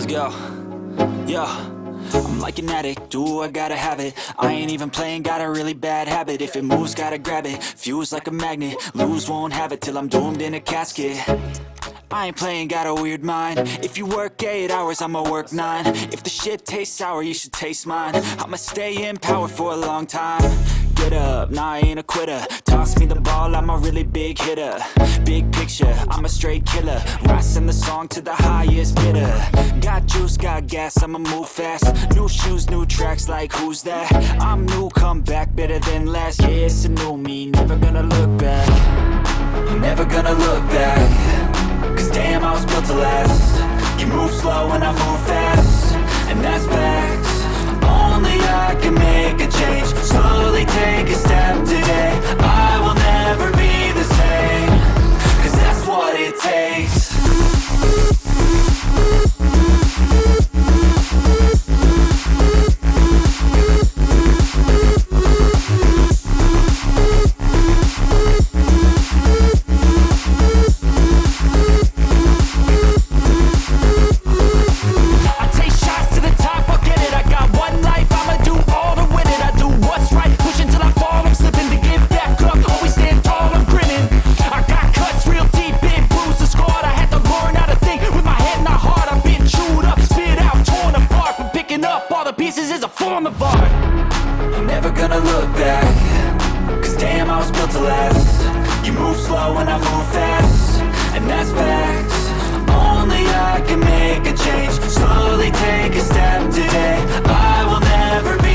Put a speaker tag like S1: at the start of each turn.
S1: Let's go. Yo, I'm like an addict, do I gotta have it. I ain't even playing, got a really bad habit. If it moves, gotta grab it, fuse like a magnet. Lose, won't have it till I'm doomed in a casket. I ain't playing, got a weird mind. If you work 8 hours, I'ma work 9. If the shit tastes sour, you should taste mine. I'ma stay in power for a long time. Get up, nah, I ain't a quitter. Toss me the ball, I'm a really big hitter. Big picture, I'm a straight killer. Rising the song to the highest bidder. Got juice, got gas, I'ma move fast. New shoes, new tracks, like who's that? I'm new, come back, better than last. Yeah, it's a new me, never gonna look back. Never gonna look back. Cause damn, I was built to last. You move slow and I move fast, and that's facts. Only I can make a change. Slowly take a step today. I will never be the same. Cause that's what it takes. I'm never gonna look back. Cause damn, I was built to last. You move slow and I move fast, and that's facts. Only I can make a change. Slowly take a step today. I will never be